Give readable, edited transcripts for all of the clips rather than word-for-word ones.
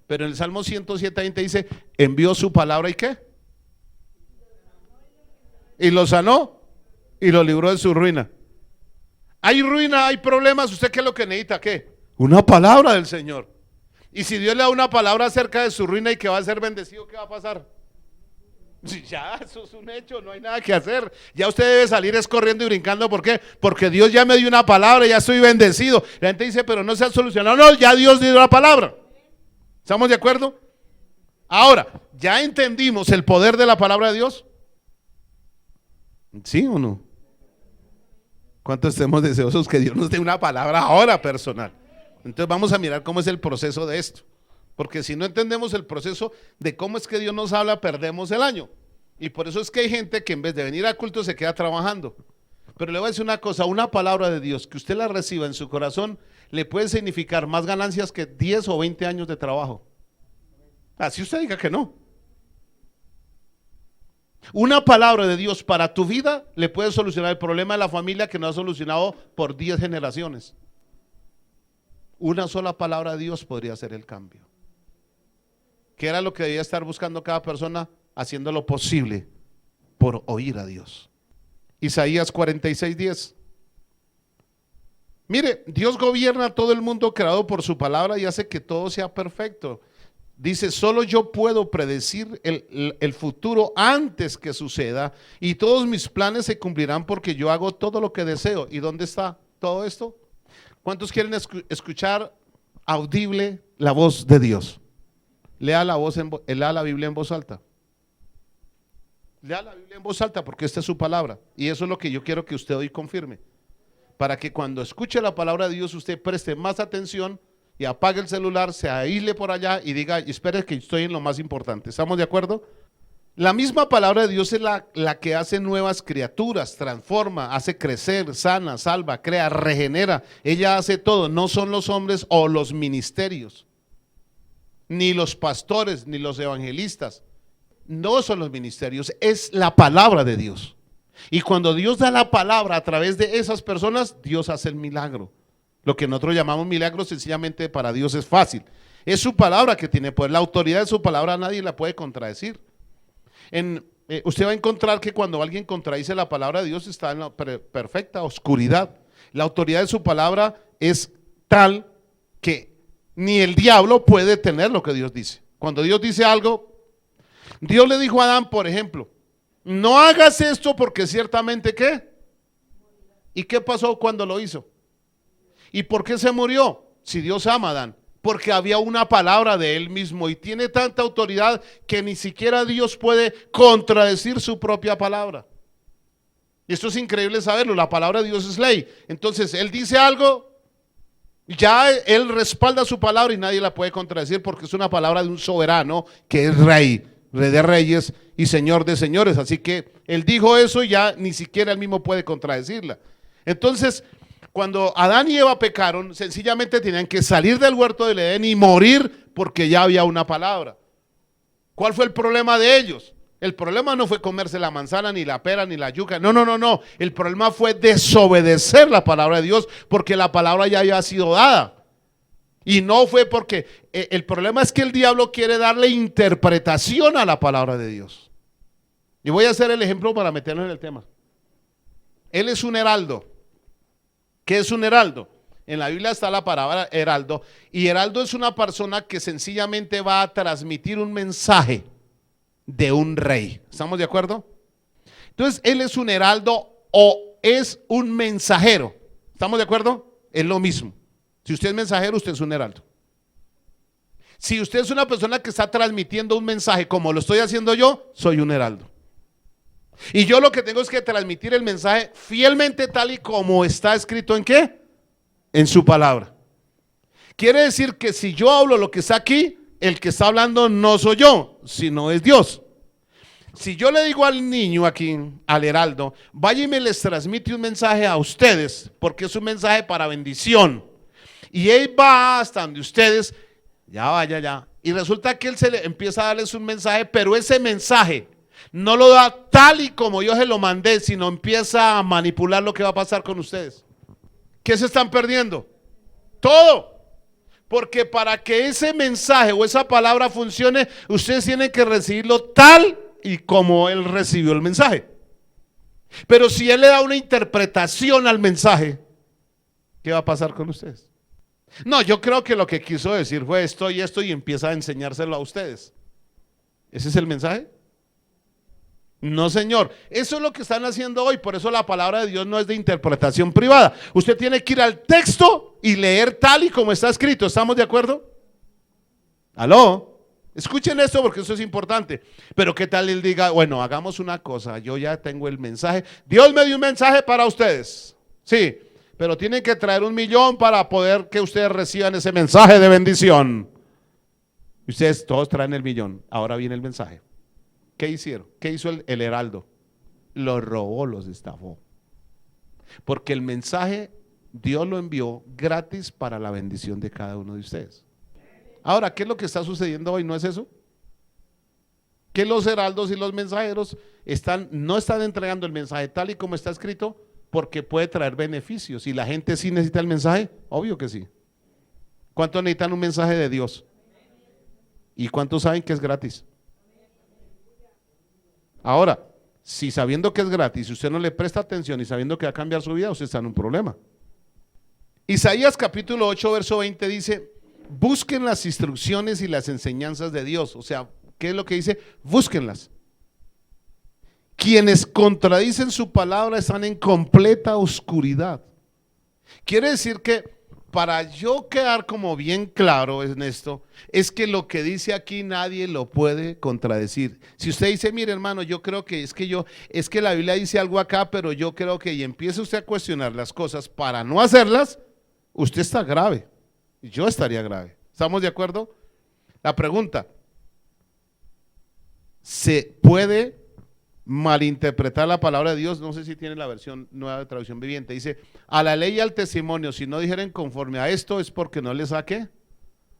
Pero en el Salmo 107:20 dice, envió su palabra y ¿qué? Y lo sanó y lo libró de su ruina. Hay ruina, hay problemas, ¿usted qué es lo que necesita? ¿Qué? Una palabra del Señor. Y si Dios le da una palabra acerca de su ruina y que va a ser bendecido, ¿qué va a pasar? Ya, eso es un hecho, no hay nada que hacer. Ya usted debe salir corriendo y brincando. ¿Por qué? Porque Dios ya me dio una palabra, ya estoy bendecido. La gente dice, pero no se ha solucionado. No, ya Dios dio la palabra. ¿Estamos de acuerdo? Ahora, ¿ya entendimos el poder de la palabra de Dios? ¿Sí o no? ¿Cuántos estemos deseosos que Dios nos dé una palabra ahora personal? Entonces vamos a mirar cómo es el proceso de esto. Porque si no entendemos el proceso de cómo es que Dios nos habla, perdemos el año. Y por eso es que hay gente que en vez de venir al culto se queda trabajando. Pero le voy a decir una cosa, una palabra de Dios que usted la reciba en su corazón le puede significar más ganancias que 10 o 20 años de trabajo. Así usted diga que no. Una palabra de Dios para tu vida le puede solucionar el problema de la familia que no ha solucionado por 10 generaciones. Una sola palabra de Dios podría hacer el cambio. ¿Qué era lo que debía estar buscando cada persona? Haciendo lo posible por oír a Dios. Isaías 46:10. Mire, Dios gobierna todo el mundo creado por su palabra y hace que todo sea perfecto. Dice, solo yo puedo predecir el futuro antes que suceda y todos mis planes se cumplirán porque yo hago todo lo que deseo. ¿Y dónde está todo esto? ¿Cuántos quieren escuchar audible la voz de Dios? Lea la Biblia en voz alta. Lea la Biblia en voz alta porque esta es su palabra. Y eso es lo que yo quiero que usted hoy confirme. Para que cuando escuche la palabra de Dios usted preste más atención y apague el celular, se aísle por allá y diga, espere que estoy en lo más importante. ¿Estamos de acuerdo? La misma palabra de Dios es la que hace nuevas criaturas, transforma, hace crecer, sana, salva, crea, regenera. Ella hace todo, no son los hombres o los ministerios, ni los pastores, ni los evangelistas. No son los ministerios, es la palabra de Dios. Y cuando Dios da la palabra a través de esas personas, Dios hace el milagro. Lo que nosotros llamamos milagro sencillamente para Dios es fácil. Es su palabra que tiene poder. La autoridad de su palabra nadie la puede contradecir. Usted va a encontrar que cuando alguien contradice la palabra de Dios está en la perfecta oscuridad. La autoridad de su palabra es tal que ni el diablo puede tener lo que Dios dice. Cuando Dios dice algo, Dios le dijo a Adán, por ejemplo, no hagas esto porque ciertamente ¿qué? ¿Y qué pasó cuando lo hizo? ¿Y por qué se murió? Si Dios ama a Adán, porque había una palabra de él mismo y tiene tanta autoridad que ni siquiera Dios puede contradecir su propia palabra. Y esto es increíble saberlo, la palabra de Dios es ley. Entonces él dice algo, ya él respalda su palabra y nadie la puede contradecir porque es una palabra de un soberano que es rey, rey de reyes y señor de señores. Así que él dijo eso y ya ni siquiera él mismo puede contradecirla. Entonces, cuando Adán y Eva pecaron, sencillamente tenían que salir del huerto del Edén y morir porque ya había una palabra. ¿Cuál fue el problema de ellos? El problema no fue comerse la manzana, ni la pera, ni la yuca. No. El problema fue desobedecer la palabra de Dios porque la palabra ya había sido dada. Y no fue porque, el problema es que el diablo quiere darle interpretación a la palabra de Dios. Y voy a hacer el ejemplo para meternos en el tema. Él es un heraldo. ¿Qué es un heraldo? En la Biblia está la palabra heraldo. Y heraldo es una persona que sencillamente va a transmitir un mensaje de un rey. ¿Estamos de acuerdo? Entonces, él es un heraldo o es un mensajero. ¿Estamos de acuerdo? Es lo mismo. Si usted es mensajero, usted es un heraldo. Si usted es una persona que está transmitiendo un mensaje como lo estoy haciendo yo, soy un heraldo. Y yo lo que tengo es que transmitir el mensaje fielmente tal y como está escrito ¿en qué? En su palabra. Quiere decir que si yo hablo lo que está aquí, el que está hablando no soy yo, sino es Dios. Si yo le digo al niño aquí, al heraldo, vaya y me les transmite un mensaje a ustedes, porque es un mensaje para bendición. Y él va hasta donde ustedes, ya vaya ya. Y resulta que él empieza a darles un mensaje, pero ese mensaje no lo da tal y como yo se lo mandé, sino empieza a manipular lo que va a pasar con ustedes. ¿Qué se están perdiendo? Todo. Porque para que ese mensaje o esa palabra funcione, ustedes tienen que recibirlo tal y como él recibió el mensaje. Pero si él le da una interpretación al mensaje, ¿qué va a pasar con ustedes? No, yo creo que lo que quiso decir fue esto y empieza a enseñárselo a ustedes. ¿Ese es el mensaje? No, señor. Eso es lo que están haciendo hoy. Por eso la palabra de Dios no es de interpretación privada. Usted tiene que ir al texto y leer tal y como está escrito. ¿Estamos de acuerdo? ¿Aló? Escuchen esto porque eso es importante. Pero qué tal él diga, bueno, hagamos una cosa. Yo ya tengo el mensaje. Dios me dio un mensaje para ustedes. Sí, pero tienen que traer 1.000.000 para poder que ustedes reciban ese mensaje de bendición. Y ustedes todos traen el 1.000.000. Ahora viene el mensaje. ¿Qué hicieron? ¿Qué hizo el heraldo? Los robó, los estafó. Porque el mensaje Dios lo envió gratis para la bendición de cada uno de ustedes. Ahora, ¿qué es lo que está sucediendo hoy? ¿No es eso? Que los heraldos y los mensajeros no están entregando el mensaje tal y como está escrito porque puede traer beneficios. ¿Y la gente sí necesita el mensaje? Obvio que sí. ¿Cuántos necesitan un mensaje de Dios? ¿Y cuántos saben que es gratis? Ahora, si sabiendo que es gratis, usted no le presta atención y sabiendo que va a cambiar su vida, usted está en un problema. Isaías capítulo 8, verso 20 dice, busquen las instrucciones y las enseñanzas de Dios. O sea, ¿qué es lo que dice? Búsquenlas. Quienes contradicen su palabra están en completa oscuridad. Quiere decir que para yo quedar como bien claro en esto, es que lo que dice aquí nadie lo puede contradecir. Si usted dice, mire hermano, yo creo que es que la Biblia dice algo acá, pero yo creo que, y empieza usted a cuestionar las cosas para no hacerlas, usted está grave. Yo estaría grave. ¿Estamos de acuerdo? La pregunta, ¿se puede malinterpretar la palabra de Dios? No sé si tiene la versión nueva de traducción viviente. Dice, a la ley y al testimonio, si no dijeren conforme a esto, es porque no les ha ¿qué?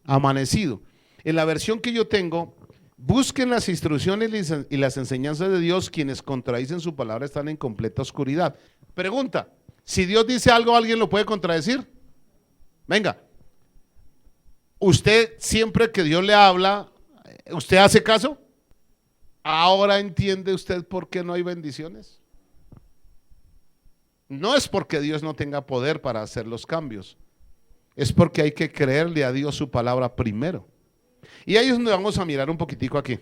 Amanecido. En la versión que yo tengo, busquen las instrucciones y las enseñanzas de Dios, quienes contradicen su palabra están en completa oscuridad. Pregunta, si Dios dice algo, ¿alguien lo puede contradecir? Venga, usted siempre que Dios le habla, ¿usted hace caso? ¿Ahora entiende usted por qué no hay bendiciones? No es porque Dios no tenga poder para hacer los cambios, es porque hay que creerle a Dios su palabra primero. Y ahí es donde vamos a mirar un poquitico aquí.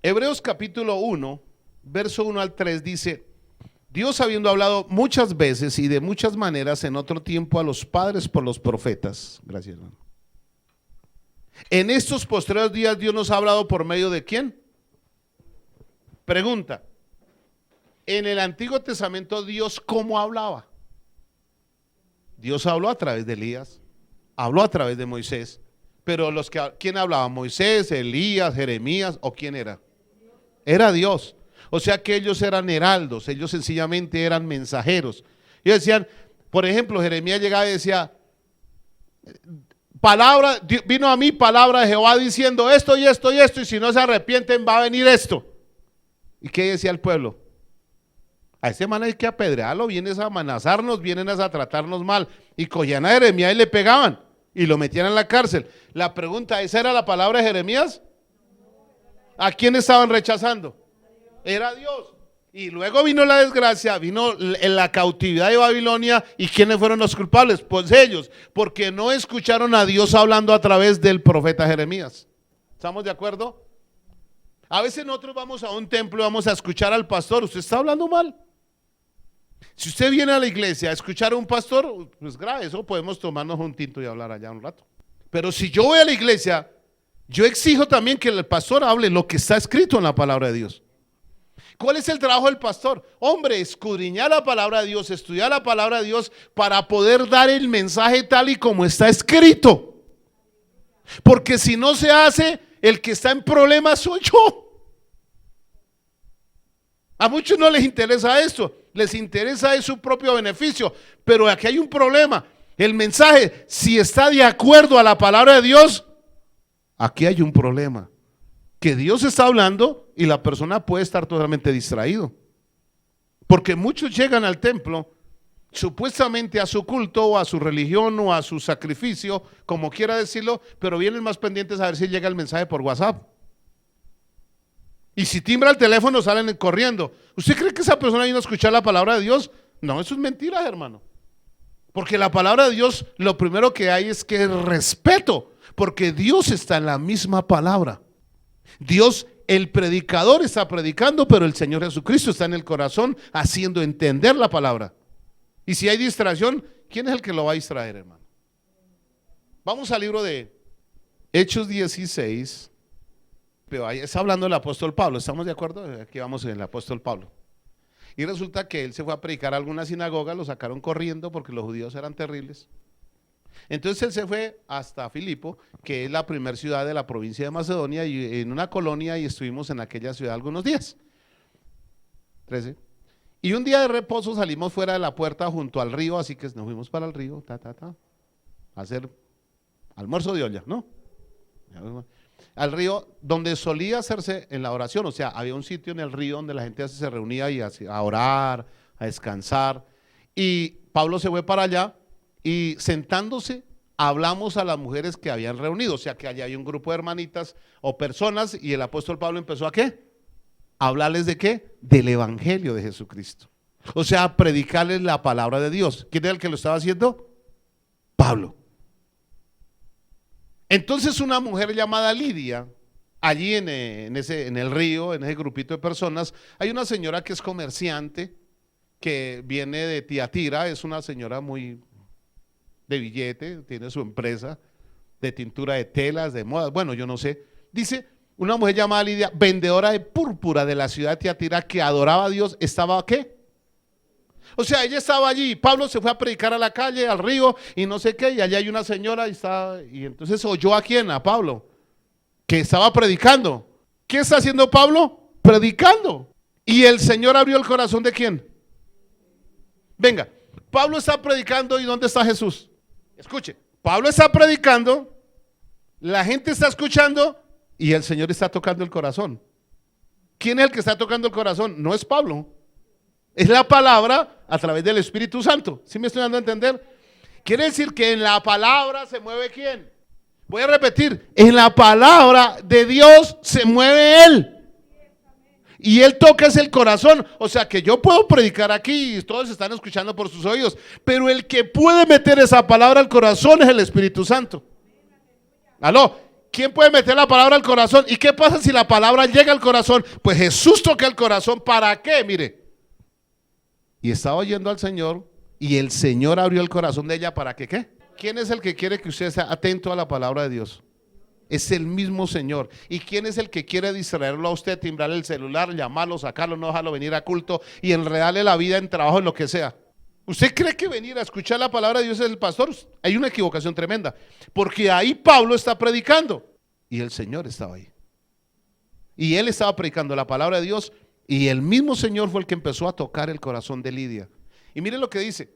Hebreos capítulo 1, verso 1 al 3 dice, Dios habiendo hablado muchas veces y de muchas maneras en otro tiempo a los padres por los profetas. Gracias, hermano. En estos postreros días Dios nos ha hablado por medio de ¿quién? Pregunta, en el Antiguo Testamento Dios ¿cómo hablaba? Dios habló a través de Elías, habló a través de Moisés, pero ¿quién hablaba? ¿Moisés, Elías, Jeremías o quién era? Era Dios. O sea que ellos eran heraldos, ellos sencillamente eran mensajeros. Ellos decían, por ejemplo, Jeremías llegaba y decía, vino a mí palabra de Jehová diciendo esto y esto y esto, y si no se arrepienten va a venir esto. ¿Y qué decía el pueblo? A ese man hay que apedrearlo, vienes a amenazarnos, vienen a tratarnos mal. Y cogían a Jeremías y le pegaban y lo metían en la cárcel. La pregunta, ¿esa era la palabra de Jeremías? ¿A quién estaban rechazando? Era Dios. Y luego vino la desgracia, vino en la cautividad de Babilonia. ¿Y quiénes fueron los culpables? Pues ellos, porque no escucharon a Dios hablando a través del profeta Jeremías. ¿Estamos de acuerdo? A veces nosotros vamos a un templo y vamos a escuchar al pastor. Usted está hablando mal. Si usted viene a la iglesia a escuchar a un pastor, pues grave, eso podemos tomarnos un tinto y hablar allá un rato. Pero si yo voy a la iglesia, yo exijo también que el pastor hable lo que está escrito en la palabra de Dios. ¿Cuál es el trabajo del pastor? Hombre, escudriñar la palabra de Dios, estudiar la palabra de Dios para poder dar el mensaje tal y como está escrito. Porque si no se hace, el que está en problemas soy yo. A muchos no les interesa esto, les interesa es su propio beneficio, pero aquí hay un problema. El mensaje, si está de acuerdo a la palabra de Dios, aquí hay un problema. Que Dios está hablando y la persona puede estar totalmente distraído. Porque muchos llegan al templo supuestamente a su culto o a su religión o a su sacrificio, como quiera decirlo, pero vienen más pendientes a ver si llega el mensaje por WhatsApp. Y si timbra el teléfono salen corriendo. ¿Usted cree que esa persona vino a escuchar la palabra de Dios? No, eso es mentira, hermano. Porque la palabra de Dios, lo primero que hay es que respeto, porque Dios está en la misma palabra. Dios, el predicador está predicando, pero el Señor Jesucristo está en el corazón haciendo entender la palabra. Y si hay distracción, ¿quién es el que lo va a distraer, hermano? Vamos al libro de Hechos 16. Pero ahí está hablando el apóstol Pablo, ¿estamos de acuerdo? Aquí vamos en el apóstol Pablo. Y resulta que él se fue a predicar a alguna sinagoga, lo sacaron corriendo porque los judíos eran terribles. Entonces él se fue hasta Filipo, que es la primera ciudad de la provincia de Macedonia, y en una colonia, y estuvimos en aquella ciudad algunos días. 13. Y un día de reposo salimos fuera de la puerta junto al río, así que nos fuimos para el río, a hacer almuerzo de olla, ¿no? Al río donde solía hacerse en la oración, o sea, había un sitio en el río donde la gente se reunía y a orar, a descansar, y Pablo se fue para allá y sentándose hablamos a las mujeres que habían reunido, o sea que allá hay un grupo de hermanitas o personas y el apóstol Pablo empezó a ¿qué? A hablarles de ¿qué? Del evangelio de Jesucristo, o sea, a predicarles la palabra de Dios. ¿Quién era el que lo estaba haciendo? Pablo. Entonces una mujer llamada Lidia, allí en el río, en ese grupito de personas, hay una señora que es comerciante, que viene de Tiatira, es una señora muy de billete, tiene su empresa de tintura de telas, de modas, bueno, yo no sé. Dice, una mujer llamada Lidia, vendedora de púrpura de la ciudad de Tiatira, que adoraba a Dios, ¿estaba qué? O sea, ella estaba allí, Pablo se fue a predicar a la calle, al río y no sé qué, y allá hay una señora y entonces oyó a quién, a Pablo, que estaba predicando. ¿Qué está haciendo Pablo? Predicando. Y el Señor abrió el corazón de quién. Venga, Pablo está predicando y ¿dónde está Jesús? Escuche, Pablo está predicando, la gente está escuchando y el Señor está tocando el corazón. ¿Quién es el que está tocando el corazón? No es Pablo. Es la palabra a través del Espíritu Santo. ¿Sí me estoy dando a entender? Quiere decir que en la palabra se mueve ¿quién? Voy a repetir, en la palabra de Dios se mueve Él. Y Él toca es el corazón. O sea que yo puedo predicar aquí y todos están escuchando por sus oídos, pero el que puede meter esa palabra al corazón es el Espíritu Santo. ¿Aló? ¿Quién puede meter la palabra al corazón? ¿Y qué pasa si la palabra llega al corazón? Pues Jesús toca el corazón. ¿Para qué? Mire. Y estaba oyendo al Señor y el Señor abrió el corazón de ella para que ¿qué? ¿Quién es el que quiere que usted sea atento a la palabra de Dios? Es el mismo Señor. ¿Y quién es el que quiere distraerlo a usted, timbrarle el celular, llamarlo, sacarlo, no dejarlo venir a culto y enredarle la vida en trabajo, en lo que sea? ¿Usted cree que venir a escuchar la palabra de Dios es el pastor? Hay una equivocación tremenda, porque ahí Pablo está predicando y el Señor estaba ahí. Y él estaba predicando la palabra de Dios. Y el mismo Señor fue el que empezó a tocar el corazón de Lidia. Y mire lo que dice.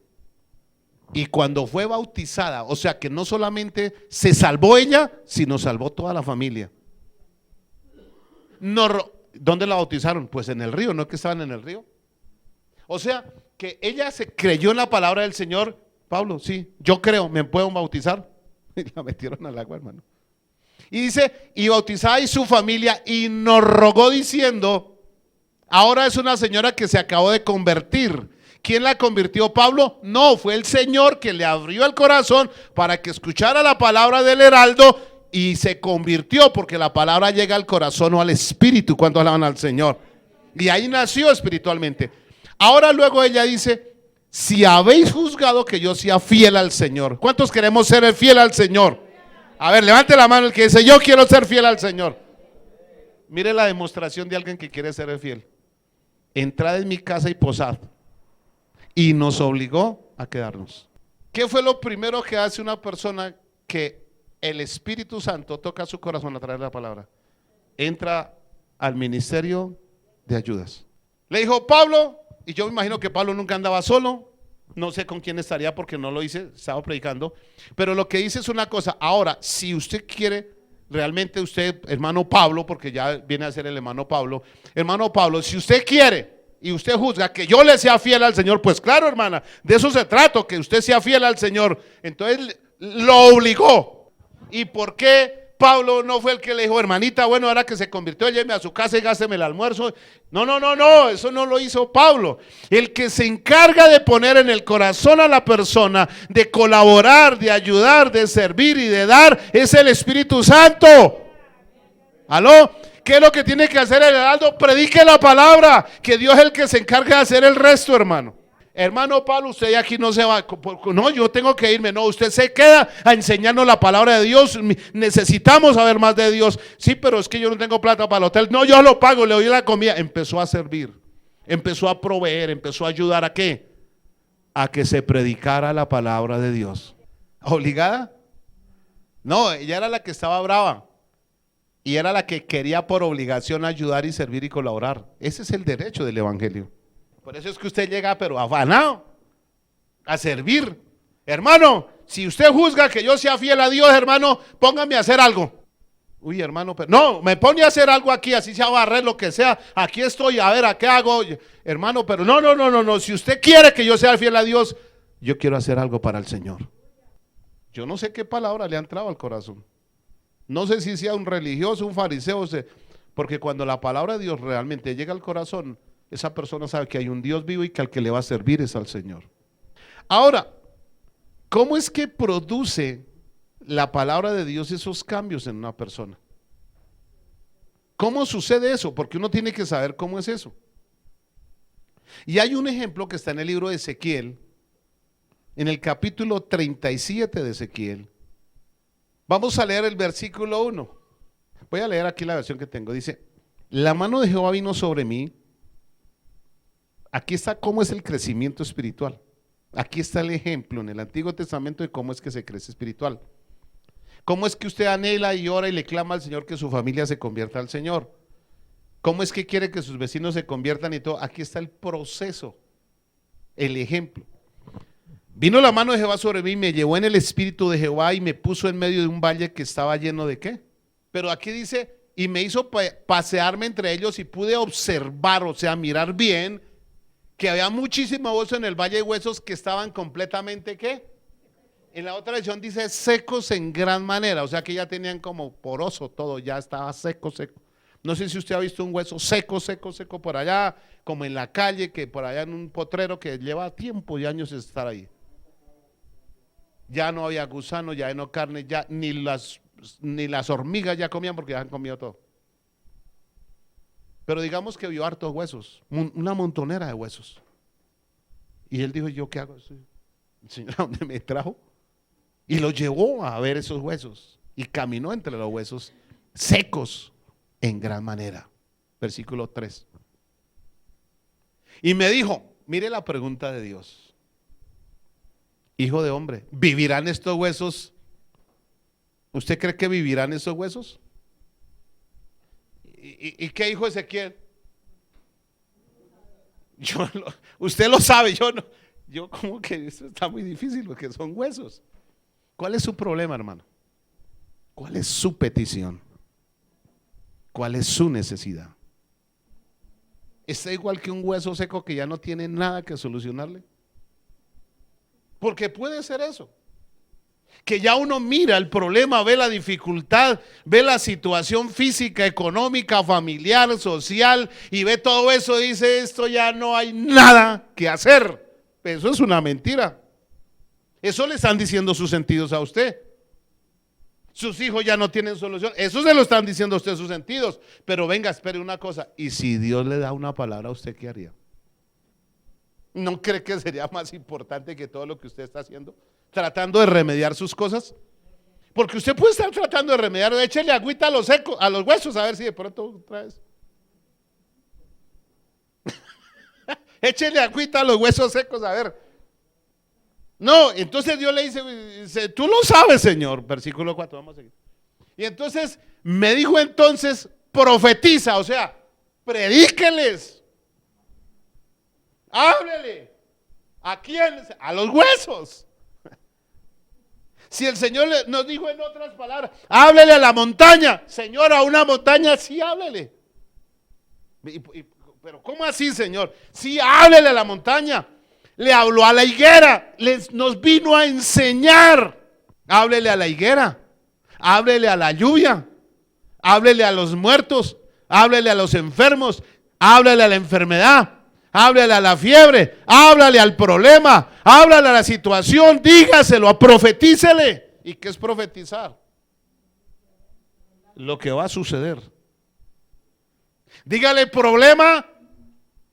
Y cuando fue bautizada, o sea que no solamente se salvó ella, sino salvó toda la familia. No, ¿dónde la bautizaron? Pues en el río, ¿no es que estaban en el río? O sea que ella se creyó en la palabra del Señor. Pablo, sí, yo creo, ¿me puedo bautizar? Y la metieron al agua, hermano. Y dice, y bautizada y su familia, y nos rogó diciendo... Ahora es una señora que se acabó de convertir. ¿Quién la convirtió? ¿Pablo? No, fue el Señor que le abrió el corazón para que escuchara la palabra del heraldo y se convirtió, porque la palabra llega al corazón o al espíritu cuando alaban al Señor. Y ahí nació espiritualmente. Ahora luego ella dice, si habéis juzgado que yo sea fiel al Señor. ¿Cuántos queremos ser fiel al Señor? A ver, levante la mano el que dice, yo quiero ser fiel al Señor. Mire la demostración de alguien que quiere ser fiel. Entrad en mi casa y posad. Y nos obligó a quedarnos. ¿Qué fue lo primero que hace una persona que el Espíritu Santo toca su corazón a través de la palabra? Entra al ministerio de ayudas. Le dijo Pablo, y yo me imagino que Pablo nunca andaba solo, no sé con quién estaría porque no lo hice, estaba predicando, pero lo que dice es una cosa. Ahora, si usted quiere, realmente usted, hermano Pablo, porque ya viene a ser el hermano Pablo, si usted quiere y usted juzga que yo le sea fiel al Señor, pues claro, hermana, de eso se trata, que usted sea fiel al Señor. Entonces lo obligó. ¿Y por qué Pablo no fue el que le dijo, hermanita, bueno, ahora que se convirtió, lléveme a su casa y gásteme el almuerzo? No, eso no lo hizo Pablo. El que se encarga de poner en el corazón a la persona, de colaborar, de ayudar, de servir y de dar, es el Espíritu Santo. ¿Aló? ¿Qué es lo que tiene que hacer el heraldo? Predique la palabra, que Dios es el que se encarga de hacer el resto, hermano. Hermano Pablo, usted aquí no se va, no, yo tengo que irme, no, usted se queda a enseñarnos la palabra de Dios, necesitamos saber más de Dios. Sí, pero es que yo no tengo plata para el hotel, no, yo lo pago, le doy la comida. Empezó a servir, empezó a proveer, empezó a ayudar ¿a qué? A que se predicara la palabra de Dios. ¿Obligada? No, ella era la que estaba brava y era la que quería por obligación ayudar y servir y colaborar. Ese es el derecho del evangelio. Por eso es que usted llega pero afanado a servir. Hermano, si usted juzga que yo sea fiel a Dios, hermano, póngame a hacer algo. Uy, hermano, pero no, me pone a hacer algo aquí, así sea barrer, lo que sea. Aquí estoy, a ver, ¿a qué hago? Hermano, pero no. Si usted quiere que yo sea fiel a Dios, yo quiero hacer algo para el Señor. Yo no sé qué palabra le ha entrado al corazón. No sé si sea un religioso, un fariseo, porque cuando la palabra de Dios realmente llega al corazón, esa persona sabe que hay un Dios vivo y que al que le va a servir es al Señor. Ahora, ¿cómo es que produce la palabra de Dios esos cambios en una persona? ¿Cómo sucede eso? Porque uno tiene que saber cómo es eso. Y hay un ejemplo que está en el libro de Ezequiel, en el capítulo 37 de Ezequiel. Vamos a leer el versículo 1. Voy a leer aquí la versión que tengo. Dice, la mano de Jehová vino sobre mí. Aquí está cómo es el crecimiento espiritual. Aquí está el ejemplo en el Antiguo Testamento de cómo es que se crece espiritual. Cómo es que usted anhela y ora y le clama al Señor que su familia se convierta al Señor. Cómo es que quiere que sus vecinos se conviertan y todo. Aquí está el proceso, el ejemplo. Vino la mano de Jehová sobre mí, me llevó en el espíritu de Jehová y me puso en medio de un valle que estaba lleno de ¿qué? Pero aquí dice, y me hizo pasearme entre ellos y pude observar, o sea, mirar bien, que había muchísimo hueso en el valle de huesos que estaban completamente ¿qué? En la otra versión dice secos en gran manera, o sea que ya tenían como poroso todo, ya estaba seco. No sé si usted ha visto un hueso seco por allá, como en la calle, que por allá en un potrero que lleva tiempo y años de estar ahí. Ya no había gusano, ya no carne, ya ni las hormigas ya comían porque ya han comido todo. Pero digamos que vio hartos huesos, una montonera de huesos. Y él dijo, ¿yo qué hago? El Señor, ¿a dónde me trajo? Y lo llevó a ver esos huesos. Y caminó entre los huesos secos en gran manera. Versículo 3. Y me dijo, mire la pregunta de Dios. Hijo de hombre, ¿vivirán estos huesos? ¿Usted cree que vivirán esos huesos? ¿Y qué dijo Ezequiel? Usted lo sabe, yo no. Yo como que esto está muy difícil porque son huesos. ¿Cuál es su problema, hermano? ¿Cuál es su petición? ¿Cuál es su necesidad? ¿Está igual que un hueso seco que ya no tiene nada que solucionarle? Porque puede ser eso. Que ya uno mira el problema, ve la dificultad, ve la situación física, económica, familiar, social y ve todo eso y dice, esto ya no hay nada que hacer. Eso es una mentira. Eso le están diciendo sus sentidos a usted. Sus hijos ya no tienen solución. Eso se lo están diciendo a usted sus sentidos. Pero venga, espere una cosa. ¿Y si Dios le da una palabra a usted, qué haría? ¿No cree que sería más importante que todo lo que usted está haciendo? Tratando de remediar sus cosas. Porque usted puede estar tratando de remediar. Échele agüita a los secos, a los huesos, a ver si de pronto traes. Échele agüita a los huesos secos, a ver. No, entonces Dios le dice, tú lo sabes, Señor. Versículo 4, vamos a seguir. Y entonces me dijo entonces, profetiza, o sea, predíqueles. Háblele. ¿A quién? A los huesos. Si el Señor nos dijo en otras palabras, háblele a la montaña. Señor, a una montaña sí háblele. Pero ¿cómo así, Señor? Sí, háblele a la montaña. Le habló a la higuera. Nos vino a enseñar. Háblele a la higuera. Háblele a la lluvia. Háblele a los muertos. Háblele a los enfermos. Háblele a la enfermedad. Háblale a la fiebre, háblale al problema, háblale a la situación, dígaselo, profetícele. ¿Y qué es profetizar? Lo que va a suceder. Dígale, problema,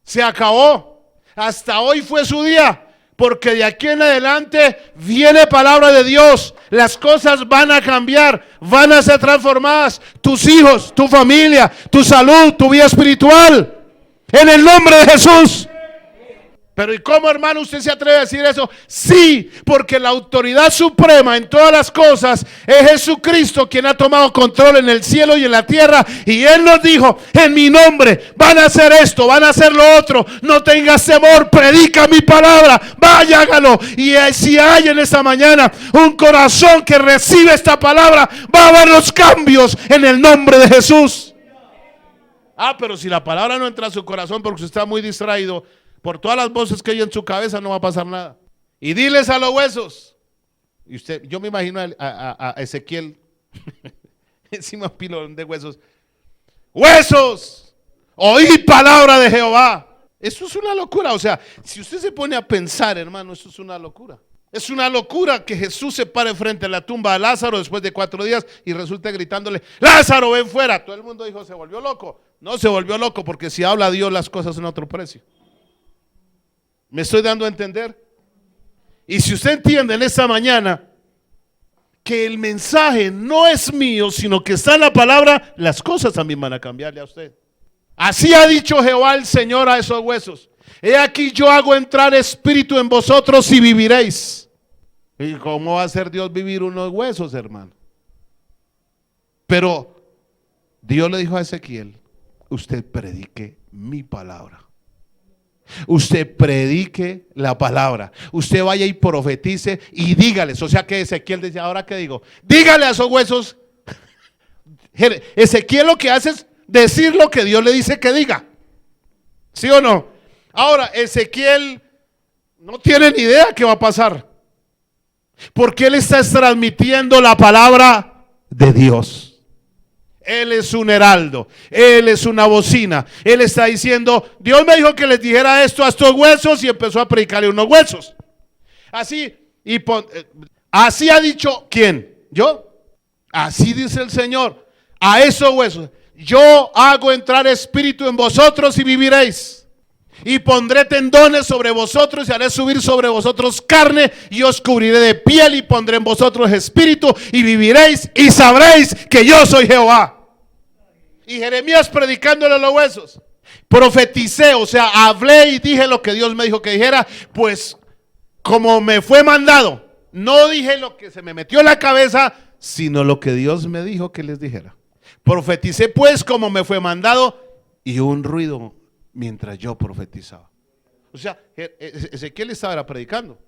se acabó. Hasta hoy fue su día, porque de aquí en adelante viene palabra de Dios. Las cosas van a cambiar, van a ser transformadas. Tus hijos, tu familia, tu salud, tu vida espiritual. En el nombre de Jesús. Pero ¿y cómo, hermano, usted se atreve a decir eso? Sí, porque la autoridad suprema en todas las cosas es Jesucristo, quien ha tomado control en el cielo y en la tierra. Y Él nos dijo, en mi nombre van a hacer esto, van a hacer lo otro. No tengas temor, predica mi palabra, vaya, hágalo. Y si hay en esta mañana un corazón que recibe esta palabra, va a haber los cambios en el nombre de Jesús. Pero si la palabra no entra a su corazón porque usted está muy distraído por todas las voces que hay en su cabeza, no va a pasar nada. Y diles a los huesos. Y usted, yo me imagino a Ezequiel encima un pilón de huesos. Huesos, oí palabra de Jehová. Eso es una locura. O sea, si usted se pone a pensar, hermano, eso es una locura. Es una locura que Jesús se pare frente a la tumba de Lázaro después de 4 días y resulte gritándole, Lázaro, ven fuera. Todo el mundo dijo, se volvió loco. No se volvió loco, porque si habla Dios, las cosas en otro precio. ¿Me estoy dando a entender? Y si usted entiende en esta mañana que el mensaje no es mío, sino que está en la palabra, las cosas también van a cambiarle a usted. Así ha dicho Jehová el Señor a esos huesos. He aquí yo hago entrar espíritu en vosotros y viviréis. ¿Y cómo va a hacer Dios vivir unos huesos, hermano? Pero Dios le dijo a Ezequiel, usted predique mi palabra. Usted predique la palabra. Usted vaya y profetice y dígales. O sea que Ezequiel decía, ¿ahora qué digo? Dígale a esos huesos. Ezequiel lo que hace es decir lo que Dios le dice que diga. ¿Sí o no? Ahora, Ezequiel no tiene ni idea qué va a pasar, porque él está transmitiendo la palabra de Dios. Él es un heraldo, él es una bocina. Él está diciendo, Dios me dijo que les dijera esto a estos huesos, y empezó a predicarle unos huesos. Así ha dicho, ¿quién? ¿Yo? Así dice el Señor a esos huesos, yo hago entrar espíritu en vosotros y viviréis. Y pondré tendones sobre vosotros y haré subir sobre vosotros carne y os cubriré de piel y pondré en vosotros espíritu y viviréis y sabréis que yo soy Jehová. Y Jeremías predicándole a los huesos, profeticé, o sea, hablé y dije lo que Dios me dijo que dijera, pues como me fue mandado. No dije lo que se me metió en la cabeza, sino lo que Dios me dijo que les dijera. Profeticé pues como me fue mandado, y un ruido mientras yo profetizaba. O sea, Ezequiel estaba predicando.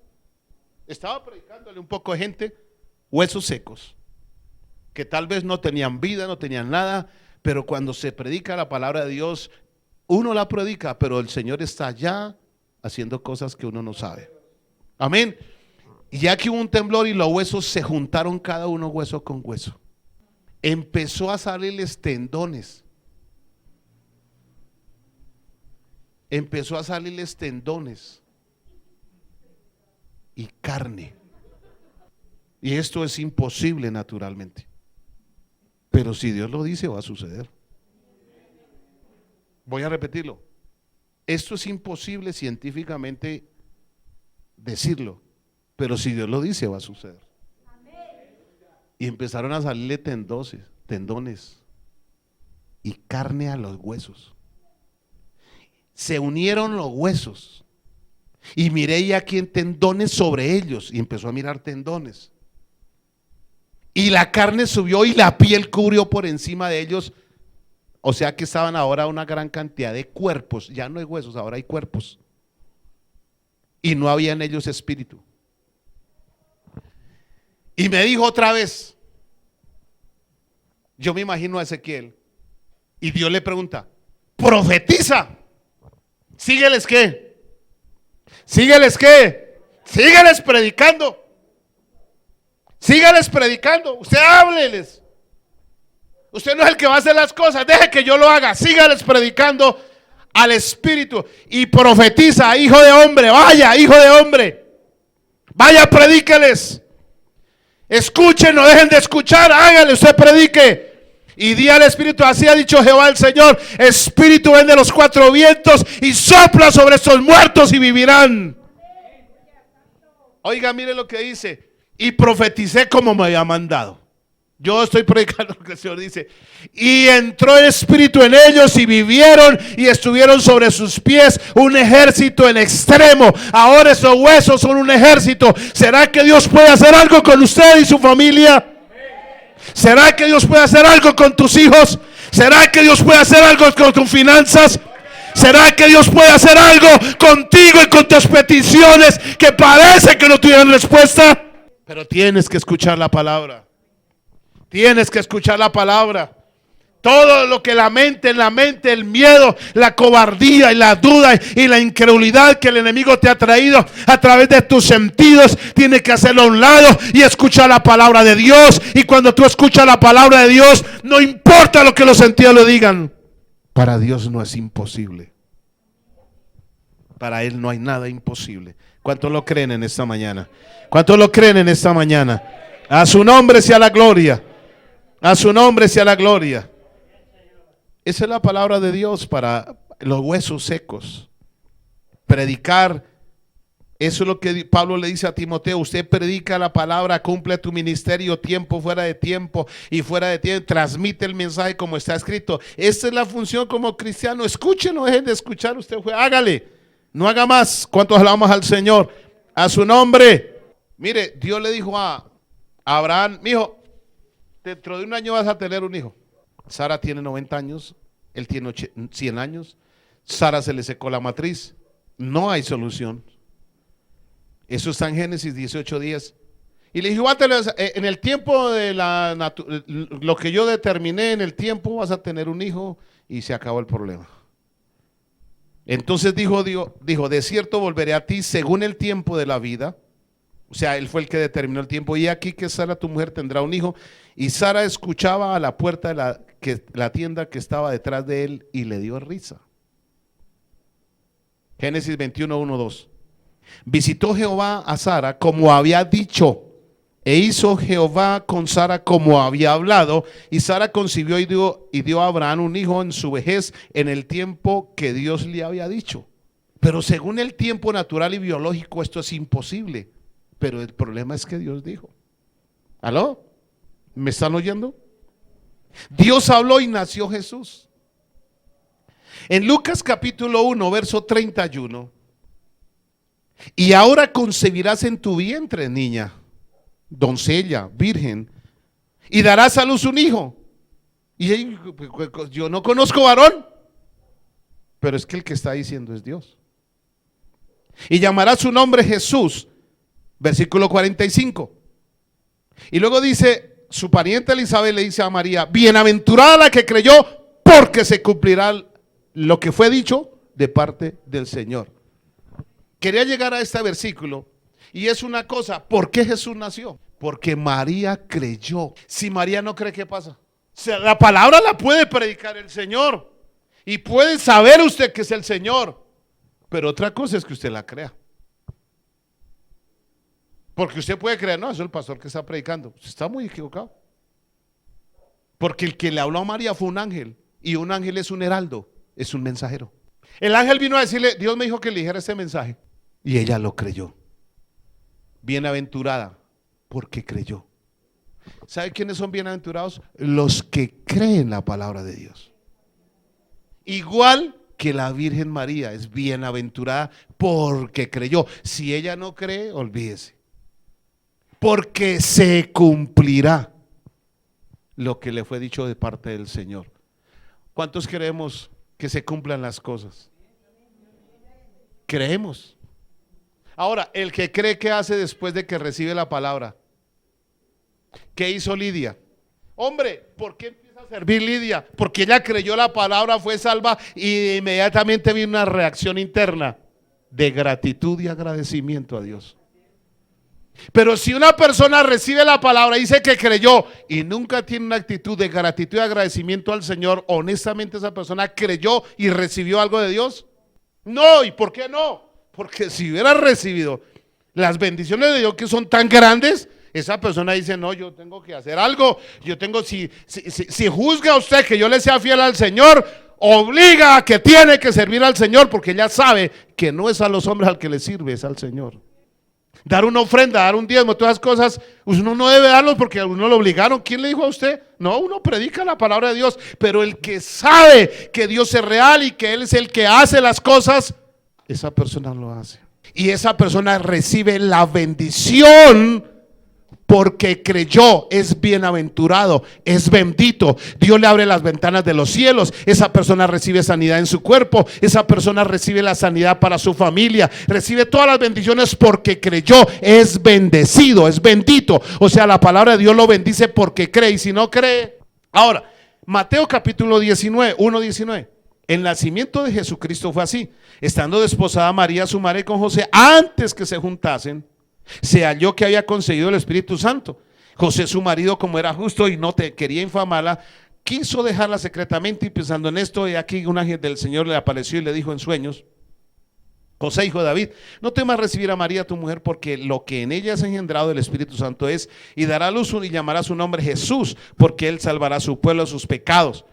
Estaba predicándole un poco de gente, huesos secos, que tal vez no tenían vida, no tenían nada, pero cuando se predica la palabra de Dios, uno la predica, pero el Señor está allá haciendo cosas que uno no sabe. Amén. Y ya que hubo un temblor y los huesos se juntaron, cada uno hueso con hueso, empezó a salirles tendones. Empezó a salirles tendones y carne. Y esto es imposible naturalmente, pero si Dios lo dice, va a suceder. Voy a repetirlo. Esto es imposible científicamente decirlo, pero si Dios lo dice, va a suceder. Y empezaron a salirle tendones y carne a los huesos. Se unieron los huesos y miré ya aquí en tendones sobre ellos, y empezó a mirar tendones, y la carne subió y la piel cubrió por encima de ellos. O sea que estaban ahora una gran cantidad de cuerpos. Ya no hay huesos, ahora hay cuerpos, y no había en ellos espíritu. Y me dijo otra vez, yo me imagino a Ezequiel, y Dios le pregunta, profetiza. Sígueles qué. Sígueles qué. Sígueles predicando. Sígueles predicando. Usted hábleles. Usted no es el que va a hacer las cosas. Deje que yo lo haga. Sígueles predicando al Espíritu. Y profetiza, hijo de hombre. Vaya, hijo de hombre. Vaya, predíqueles. Escuchen, no dejen de escuchar. Hágale, usted predique. Y di al Espíritu, así ha dicho Jehová el Señor: Espíritu, ven de los cuatro vientos y sopla sobre estos muertos y vivirán. Oiga, mire lo que dice: y profeticé como me había mandado. Yo estoy predicando lo que el Señor dice. Y entró el Espíritu en ellos y vivieron y estuvieron sobre sus pies un ejército en extremo. Ahora esos huesos son un ejército. ¿Será que Dios puede hacer algo con usted y su familia? ¿Será que Dios puede hacer algo con tus hijos? ¿Será que Dios puede hacer algo con tus finanzas? ¿Será que Dios puede hacer algo contigo y con tus peticiones que parece que no tienen respuesta? Pero tienes que escuchar la palabra. Tienes que escuchar la palabra. Todo lo que la mente, el miedo, la cobardía y la duda y la incredulidad que el enemigo te ha traído a través de tus sentidos, tienes que hacerlo a un lado y escuchar la palabra de Dios. Y cuando tú escuchas la palabra de Dios, no importa lo que los sentidos le digan. Para Dios no es imposible. Para Él no hay nada imposible. ¿Cuántos lo creen en esta mañana? ¿Cuántos lo creen en esta mañana? A su nombre sea la gloria. A su nombre sea la gloria. Esa es la palabra de Dios para los huesos secos. Predicar, eso es lo que Pablo le dice a Timoteo: usted predica la palabra, cumple tu ministerio, tiempo, fuera de tiempo y fuera de tiempo, transmite el mensaje como está escrito. Esta es la función como cristiano. Escuchen, no dejen de escuchar, usted hágale, no haga más. ¿Cuántos alabamos al Señor? A su nombre. Mire, Dios le dijo a Abraham: mijo, dentro de un año vas a tener un hijo. Sara tiene 90 años, él tiene 100 años. Sara se le secó la matriz. No hay solución. Eso está en Génesis 18:10. Y le dijo: en el tiempo de lo que yo determiné, en el tiempo vas a tener un hijo. Y se acabó el problema. Entonces dijo: de cierto volveré a ti según el tiempo de la vida. O sea, él fue el que determinó el tiempo. Y aquí que Sara, tu mujer, tendrá un hijo. Y Sara escuchaba a la puerta de la tienda que estaba detrás de él, y le dio risa. Génesis 21:1-2. Visitó Jehová a Sara como había dicho, e hizo Jehová con Sara como había hablado. Y Sara concibió y dio a Abraham un hijo en su vejez, en el tiempo que Dios le había dicho. Pero según el tiempo natural y biológico, esto es imposible. Pero el problema es que Dios dijo. ¿Aló? ¿Me están oyendo? Dios habló y nació Jesús. En Lucas capítulo 1, verso 31. Y ahora concebirás en tu vientre, niña, doncella, virgen, y darás a luz un hijo. Y yo no conozco varón. Pero es que el que está diciendo es Dios. Y llamará su nombre Jesús. Versículo 45. Y luego dice, su pariente Elizabeth le dice a María: bienaventurada la que creyó, porque se cumplirá lo que fue dicho de parte del Señor. Quería llegar a este versículo, y es una cosa: ¿por qué Jesús nació? Porque María creyó. Si María no cree, ¿qué pasa? O sea, la palabra la puede predicar el Señor, y puede saber usted que es el Señor, pero otra cosa es que usted la crea. Porque usted puede creer: no, eso es el pastor que está predicando. Usted está muy equivocado. Porque el que le habló a María fue un ángel. Y un ángel es un heraldo, es un mensajero. El ángel vino a decirle: Dios me dijo que le dijera este mensaje. Y ella lo creyó. Bienaventurada, porque creyó. ¿Sabe quiénes son bienaventurados? Los que creen la palabra de Dios. Igual que la Virgen María es bienaventurada porque creyó. Si ella no cree, olvídese. Porque se cumplirá lo que le fue dicho de parte del Señor. ¿Cuántos creemos que se cumplan las cosas? Creemos. Ahora, el que cree, ¿qué hace después de que recibe la palabra? ¿Qué hizo Lidia? Hombre, ¿por qué empieza a servir Lidia, porque ella creyó la palabra, fue salva y inmediatamente vino una reacción interna de gratitud y agradecimiento a Dios. Pero si una persona recibe la palabra y dice que creyó y nunca tiene una actitud de gratitud y agradecimiento al Señor, honestamente esa persona creyó y recibió algo de Dios. No, ¿y por qué no? Porque si hubiera recibido las bendiciones de Dios que son tan grandes, esa persona dice, no, yo tengo que hacer algo. Yo tengo, si juzga a usted que yo le sea fiel al Señor, obliga a que tiene que servir al Señor, porque ella sabe que no es a los hombres al que le sirve, es al Señor. Dar una ofrenda, dar un diezmo, todas esas cosas, uno no debe darlos porque a uno lo obligaron. ¿Quién le dijo a usted? No, uno predica la palabra de Dios, pero el que sabe que Dios es real y que Él es el que hace las cosas, esa persona lo hace. Y esa persona recibe la bendición porque creyó, es bienaventurado, es bendito. Dios le abre las ventanas de los cielos. Esa persona recibe sanidad en su cuerpo. Esa persona recibe la sanidad para su familia. Recibe todas las bendiciones porque creyó. Es bendecido, es bendito. O sea, la palabra de Dios lo bendice porque cree. Y si no cree. Ahora, Mateo capítulo 19, 1:19. El nacimiento de Jesucristo fue así. Estando desposada María, su madre, con José, antes que se juntasen, se halló que había conseguido el Espíritu Santo. José, su marido, como era justo y no te quería infamarla, quiso dejarla secretamente, y pensando en esto, y aquí un ángel del Señor le apareció y le dijo en sueños: José, hijo de David, no temas recibir a María tu mujer, porque lo que en ella es engendrado del Espíritu Santo es, y dará a luz y llamará su nombre Jesús, porque él salvará a su pueblo de sus pecados.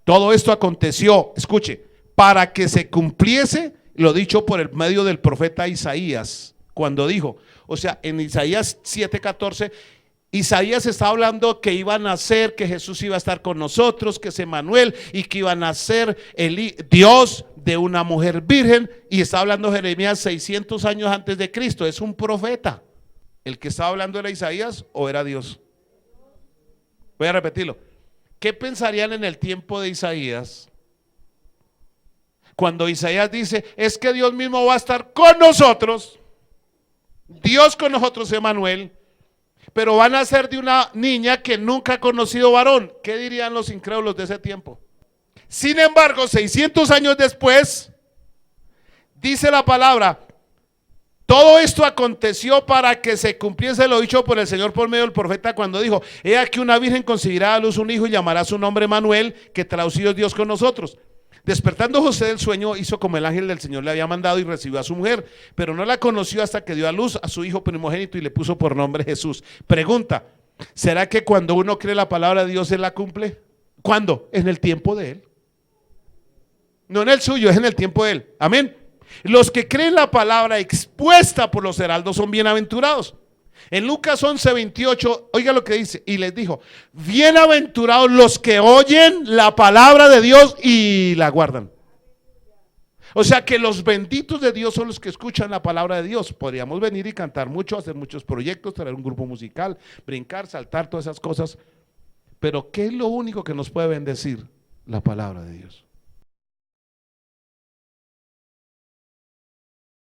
Todo esto aconteció, escuche, para que se cumpliese lo dicho por el medio del profeta Isaías, cuando dijo, o sea, en Isaías 7:14, Isaías está hablando que iba a nacer, que Jesús iba a estar con nosotros, que es Emmanuel, y que iba a nacer Dios de una mujer virgen. Y está hablando Jeremías 600 años antes de Cristo. Es un profeta. ¿El que estaba hablando era Isaías o era Dios? Voy a repetirlo. ¿Qué pensarían en el tiempo de Isaías? Cuando Isaías dice, es que Dios mismo va a estar con nosotros. Dios con nosotros, Emmanuel, pero van a ser de una niña que nunca ha conocido varón. ¿Qué dirían los incrédulos de ese tiempo? Sin embargo, 600 años después, dice la palabra, todo esto aconteció para que se cumpliese lo dicho por el Señor por medio del profeta, cuando dijo, he aquí una virgen concebirá a luz un hijo y llamará su nombre Manuel, que traducido es Dios con nosotros. Despertando José del sueño, hizo como el ángel del Señor le había mandado y recibió a su mujer, pero no la conoció hasta que dio a luz a su hijo primogénito y le puso por nombre Jesús. Pregunta, ¿será que cuando uno cree la palabra de Dios, Él la cumple? ¿Cuándo? En el tiempo de Él. No en el suyo, es en el tiempo de Él. Amén. Los que creen la palabra expuesta por los heraldos son bienaventurados. En Lucas 11:28, oiga lo que dice, y les dijo, bienaventurados los que oyen la palabra de Dios y la guardan. O sea que los benditos de Dios son los que escuchan la palabra de Dios. Podríamos venir y cantar mucho, hacer muchos proyectos, traer un grupo musical, brincar, saltar, todas esas cosas. Pero ¿qué es lo único que nos puede bendecir? La palabra de Dios.